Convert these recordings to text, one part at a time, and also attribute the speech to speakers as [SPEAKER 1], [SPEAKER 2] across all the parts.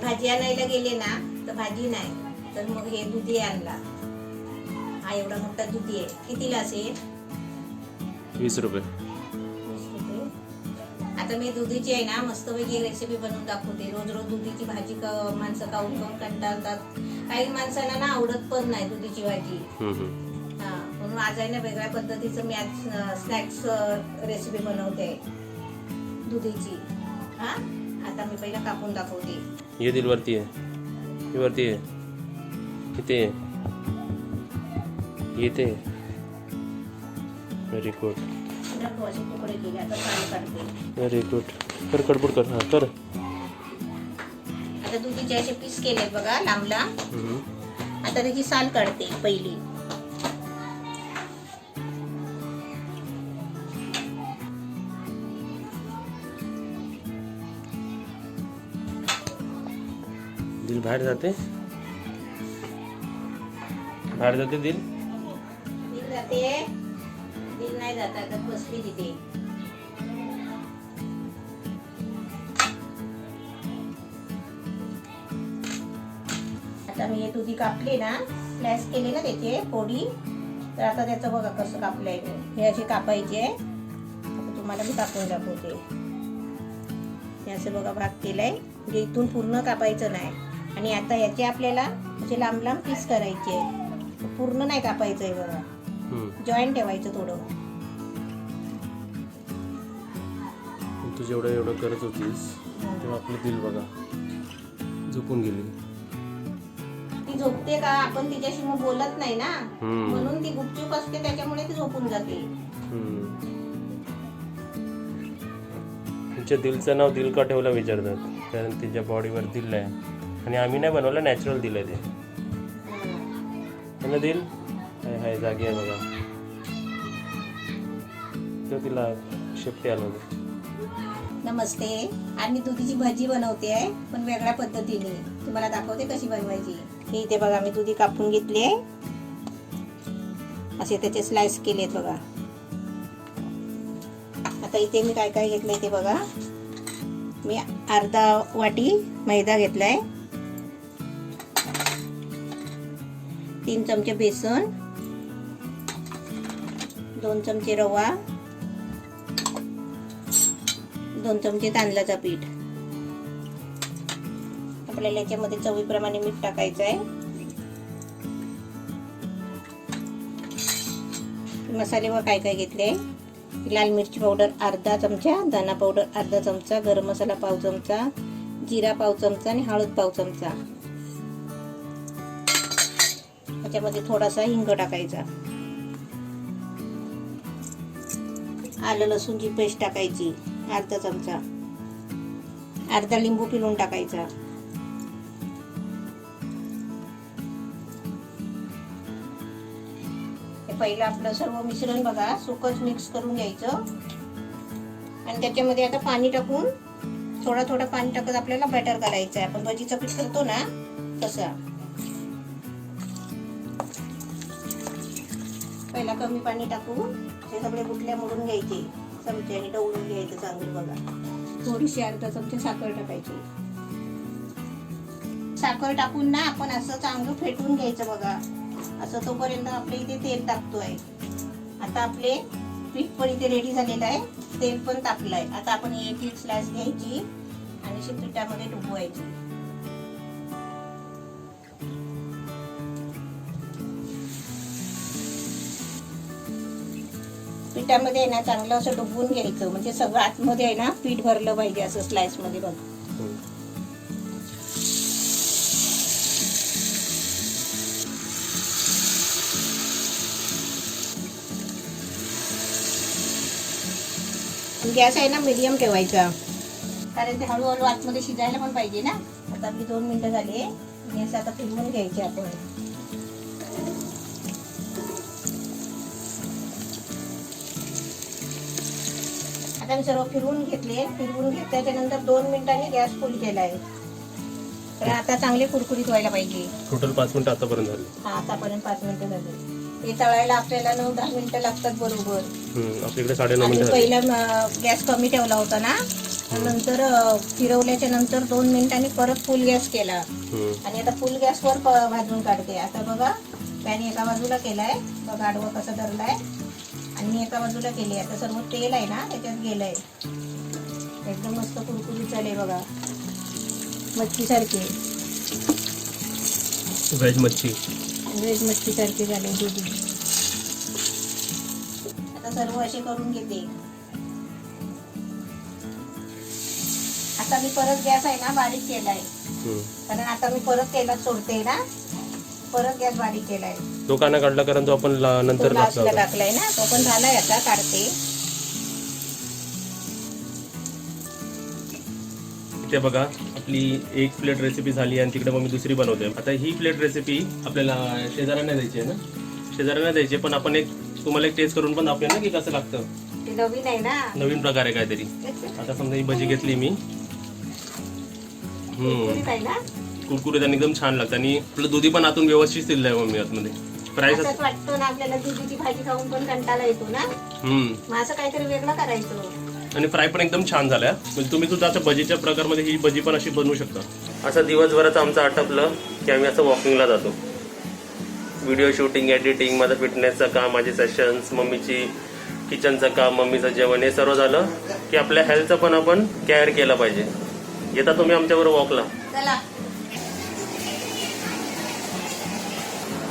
[SPEAKER 1] भाजी आणायला गेले ना तर भाजी नाही, तर मग हे दुधी आणला. हा एवढा मोठा दुधी आहे. कितीला असेल?
[SPEAKER 2] 20 रुपये.
[SPEAKER 1] 20 रुपये. आता मी दुधीची आहे ना मस्तपैकी रेसिपी बनवून दाखवते. रोज रोज दुधीची भाजी माणसं खाऊन खाऊन कंटाळतात. काही माणसांना ना आवडत पण नाही दुधीची भाजी. हा, म्हणून आज आहे ना वेगळ्या पद्धतीचं मी आज स्नॅक्स रेसिपी बनवते दुधीची. हा, आता मी पहिला कापून दाखवते.
[SPEAKER 2] ये दिल वरती आहे, ही वरती आहे, इथे आहे, इथे. व्हेरी गुड,
[SPEAKER 1] तुकडे केले. आता साल काढते.
[SPEAKER 2] Very good. कर कडबुड कर. हा कर.
[SPEAKER 1] आता दुधीचे असे पीस केलेत बघा लांब लांब. आता त्याची साल काढते पहिली.
[SPEAKER 2] दिल बाहेर जाते, बाहेर जाते दिल.
[SPEAKER 1] दिल जाते, दिल नाही जात. आता बसली तिथे. आता मी हे दुधी कापले ना, स्लॅश केले ना त्याचे फोडी. तर आता त्याचं बघा कसं कापलंय मी. हे असे कापायचे. आता तुम्हाला मी कापून दाखवते. हे असं बघा भाग केलाय. म्हणजे इथून पूर्ण कापायचं नाही. आणि आता याचे आपल्याला असे लांब लांब पीस करायचे. पूर्ण नाही कापायचंय बघा, जॉईंट ठेवायचं थोडं.
[SPEAKER 2] तू जेवढं एवढं करत होतीस तेव्हा आपली दिल बघा झोपून गेली.
[SPEAKER 1] ती झोपते का? आपण तिच्याशी मग बोलत नाही ना, म्हणून ती गुपचूप असते, त्याच्यामुळे ती झोपून जाते.
[SPEAKER 2] तिच्या दिलचं नाव दिल का ठेवला विचारतात, कारण तिच्या बॉडीवर दिल आहे. आणि आम्ही नाही बनवलं, नॅचरल दिल आहे ते ना. दिल हाय हाय जागी आहे बघा. तर तिला शेपटी आलं होतं.
[SPEAKER 1] नमस्ते. आज मी दुधीची भाजी बनवते आहे, पण वेगळ्या पद्धतीने. तुम्हाला दाखवते कशी बनवायची. हे इथे बघा मी दुधी कापून घेतली आहे. असे त्याचे स्लाइस केलेत बघा. आता इथे मी काय काय घेतलंय ते बघा. मी अर्धा वाटी मैदा घेतलाय, 3 चमचे बेसन, 2 चमचे रवा, 2 चमचे तांदळाचं पीठ. आपल्याला याच्यामध्ये चवीप्रमाणे मीठ टाकायचं आहे. मसाले व काय काय घेतले. लाल मिरची पावडर अर्धा चमचा, धना पावडर अर्धा चमचा, गरम मसाला पाव चमचा, जिरा पाव चमचा आणि हळद पाव चमचा. त्याच्यामध्ये थोडासा हिंग टाकायचा. आलं लसूणची पेस्ट टाकायची अर्धा चमचा. अर्धा लिंबू पिळून टाकायचा. पहिलं आपलं सर्व मिश्रण बघा सुकच मिक्स करून घ्यायचं. आणि त्याच्यामध्ये आता पाणी टाकून थोडं थोडं पाणी टाकत आपल्याला बॅटर करायचं आहे. आपण भजीचं पीठ करतो ना तसं. पहिला कमी पाणी टाकून हे सगळे गुठल्या मोडून घ्यायचे चमच्याने, डवळून घ्यायचं चांगलं बघा. थोडीशी अर्धा चमचा साखर टाकायची. साखर टाकून ना आपण असं चांगलं फेटून घ्यायचं बघा. असं तोपर्यंत आपल्या इथे तेल टाकतोय. आता आपले पीठ पण इथे रेडी झालेलं आहे. तेल पण तापलंय. आता आपण एक एक स्लाइस घ्यायची आणि अशी पिठामध्ये डुबवायची. पिठामध्ये आहे ना चांगलं असं डुबवून घ्यायचं, म्हणजे सगळं आतमध्ये आहे ना पीठ भरलं पाहिजे असं स्लाइस मध्ये बघ. गॅस आहे ना मीडियम ठेवायचा, कारण ते हळूहळू आतमध्ये शिजायला पण पाहिजे ना. आता आपली 2 मिनिटं झाली. गॅस आता फिरवून घ्यायचे आपण. आता मी सर्व फिरवून घेतले. फिरवून घेतल्याच्या नंतर 2 मिनिटांनी गॅस फुल केलाय. तर आता चांगले कुरकुरीत व्हायला पाहिजे.
[SPEAKER 2] टोटल 5 मिनिटं आतापर्यंत झाली.
[SPEAKER 1] हा, आतापर्यंत 5 मिनिटं झाली. हे तळायला आपल्याला 9-10 मिनिटं लागतात बरोबर.
[SPEAKER 2] आपल्याकडे 9.5 मिनिटं.
[SPEAKER 1] पहिला गॅस कमी ठेवला होता ना, नंतर फिरवल्याच्या नंतर 2 मिनिटांनी परत फुल गॅस केला आणि आता फुल गॅसवर भाजून काढते. आता बघा पॅन एका बाजूला केलाय बघा, आडवा कसा धरलाय आणि मी एका बाजूला केली. आता सर्व तेल आहे ना त्याच्यात गेलंय, एकदम मस्त कुरकुरीत झाले बघा, मच्छी सारखे,
[SPEAKER 2] व्हेज मच्छी
[SPEAKER 1] सारखे झाले दुधी. आता सर्व असे करून घेते. आता मी परत गॅस आहे ना बारीक केलाय, कारण आता मी परत तेलात सोडते ना, परत गॅस बारीक केलाय.
[SPEAKER 2] तो काना काढला कारण तो आपण नंतर
[SPEAKER 1] लास्टला टाकलाय ना, तो पण झालाय. आता काढते.
[SPEAKER 2] इथे बघा आपली एक प्लेट रेसिपी झाली आणि तिकडे मग मी दुसरी बनवते. आता ही प्लेट रेसिपी आपल्याला शेजाऱ्यांना द्यायची आहे ना, शेजाऱ्यांना द्यायची, पण आपण एक तुम्हाला एक टेस्ट करून पण दाखवूया ना की कसं लागतं.
[SPEAKER 1] ते नवीन आहे ना,
[SPEAKER 2] नवीन प्रकार आहे काहीतरी. आता समजा ही भजी घेतली मी,
[SPEAKER 1] कुरकुरीत आहे ना,
[SPEAKER 2] कुरकुरीत आणि एकदम छान लागतं आणि आपलं दुधी पण आतून व्यवस्थित दिलंय मम्मी आतमध्ये. प्राइस
[SPEAKER 1] असंच वाटतं ना आपल्याला दुधीची भाजी खाऊन पण कंटाळा येतो ना, मग असं काहीतरी वेगळं करायचं.
[SPEAKER 2] आणि फ्राय पण एकदम छान झालाय. म्हणजे तुम्ही सुद्धा असं भजीच्या प्रकारमध्ये ही भजी पण अशी बनवू शकता. असं दिवसभराचं आमचं आटपलं की आम्ही असं वॉकिंगला जातो. व्हिडिओ शूटिंग, एडिटिंग, माझं फिटनेसचं काम, माझे सेशन्स, मम्मीची किचनचं काम, मम्मीचं जेवण, हे सर्व झालं की आपल्या हेल्थचं पण आपण केअर केलं पाहिजे. येता तुम्ही आमच्याबरोबर वॉकला.
[SPEAKER 1] चला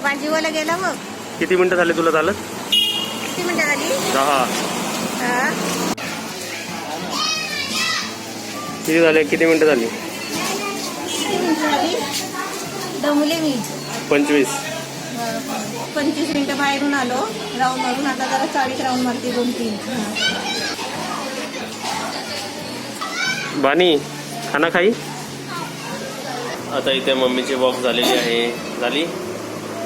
[SPEAKER 1] भाजीवाला गेला मग.
[SPEAKER 2] किती मिनिटं झाले तुला चालत?
[SPEAKER 1] किती मिनिटं झाली?
[SPEAKER 2] 10. किती झाले? किती मिनिटं झाली?
[SPEAKER 1] दमले मी.
[SPEAKER 2] 25
[SPEAKER 1] मिनिटं बाहेरून आलो राऊंड मारून. आता जरा 40 राऊंड मारते, 2-3.
[SPEAKER 2] बानी खाना खाई. आता इथे मम्मीची वॉक झालेली आहे. झाली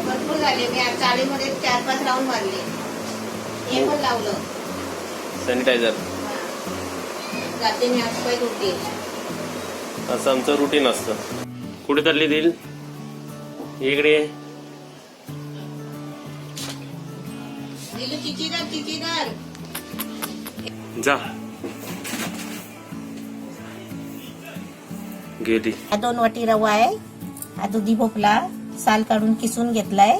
[SPEAKER 1] भरपूर झाले. मी आज चाळीमध्ये 4-5 राऊंड मारले. हे पण लावलं
[SPEAKER 2] सॅनिटायझर.
[SPEAKER 1] जाते मी आज काही होते.
[SPEAKER 2] असं आमचं रुटीन असतं. कुठे चालली दिल? इकडे
[SPEAKER 1] चिचीदार
[SPEAKER 2] जा. गेली.
[SPEAKER 1] 2 वाटी रवा आहे. हा दुधी भोपळा साल काढून किसून घेतलाय.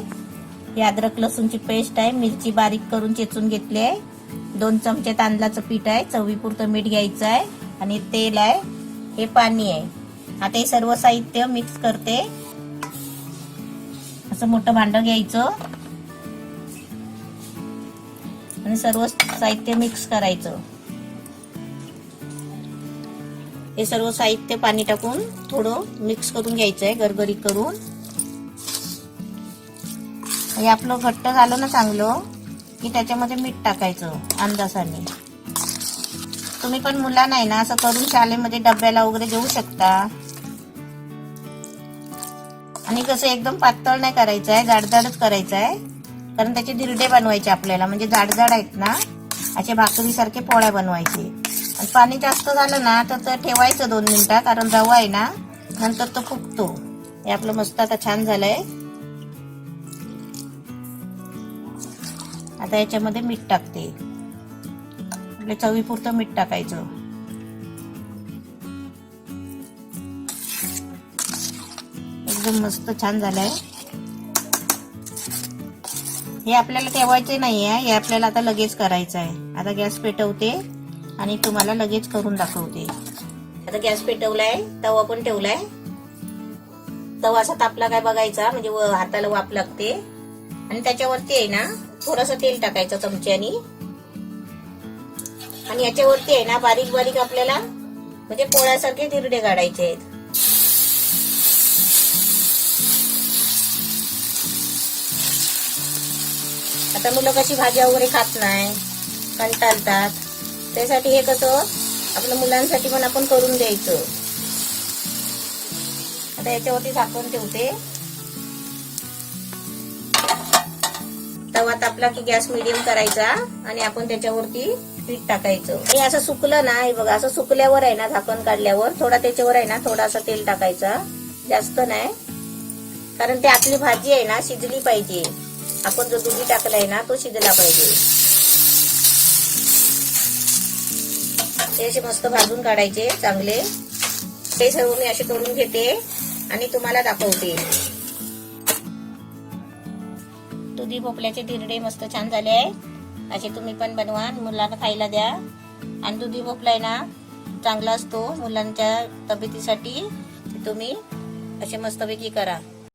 [SPEAKER 1] ही अद्रक लसूणची पेस्ट आहे. मिरची बारीक करून चेचून घेतली आहे. 2 चमचे तांदळाचं पीठ आहे. चवीपुरतं मीठ घ्यायचं आहे आणि तेल आहे. हे पाणी आहे. आता हे सर्व साहित्य मिक्स करते. असं मोठं भांडं घ्यायचं आणि सर्व साहित्य मिक्स करायचं. हे सर्व साहित्य पाणी टाकून थोडं मिक्स करून घ्यायचंय, गरगरीत करून. हे आपलं घट्ट झालं ना चांगलं की त्याच्यामध्ये मीठ टाकायचं अंदाजाने. तुम्ही पण मुलांना आहे ना असं करून शाळेमध्ये डब्याला वगैरे देऊ शकता. आणि कसं एकदम पातळ नाही करायचं आहे, जाडजाडच करायचं आहे, कारण त्याचे धिरडे बनवायचे आपल्याला. म्हणजे जाडजाड आहेत ना असे भाकरीसारखे पोळ्या बनवायचे. आणि पाणी जास्त झालं ना तर ठेवायचं 2 मिनिटं, कारण रवा आहे ना नंतर तो फुगतो. हे आपलं मस्त आता छान झालंय. आता याच्यामध्ये मीठ टाकते. आपल्या चवीपुरतं मीठ टाकायचं. एकदम मस्त छान झालंय. हे आपल्याला ठेवायचे नाहीये, हे आपल्याला आता लगेच करायचं आहे. आता गॅस पेटवते आणि तुम्हाला लगेच करून दाखवते. आता गॅस पेटवलाय, तवा पण ठेवलाय. तवा असा तापला काय बघायचा, म्हणजे हाताला वाफ लागते. आणि त्याच्यावरती आहे ना थोडंसं तेल टाकायचं चमच्यानी. आणि याच्यावरती आहे ना बारीक बारीक आपल्याला म्हणजे पोळ्यासारखे धिरडे काढायचे आहेत. आता मुलं कशी भाज्या वगैरे खात नाही, कंटाळतात, त्यासाठी हे कसं आपल्या मुलांसाठी पण आपण करून द्यायचं. आता याच्यावरती झाकून ठेवते. तवा तापला की गॅस मिडियम करायचा आणि आपण त्याच्यावरती पीठ टाकायचं. हे असं सुकलं ना, हे बघा असं सुकल्यावर आहे ना झाकण काढल्यावर थोडा त्याच्यावर आहे ना थोडासा तेल टाकायचा, जास्त नाही, कारण ते आपली भाजी आहे ना शिजली पाहिजे. आपण जो दुधी टाकलाय ना तो शिजला पाहिजे. हे असे मस्त भाजून काढायचे चांगले. ते सर्व मी असे करून घेते आणि तुम्हाला दाखवते. दुधी भोपळ्याचे धिरडे मस्त छान झाले आहे. असे तुम्ही पण बनवा, मुलांना खायला द्या. आणि दुधी भोपळा आहे ना चांगला असतो मुलांच्या तब्येतीसाठी. तुम्ही असे मस्तपैकी करा.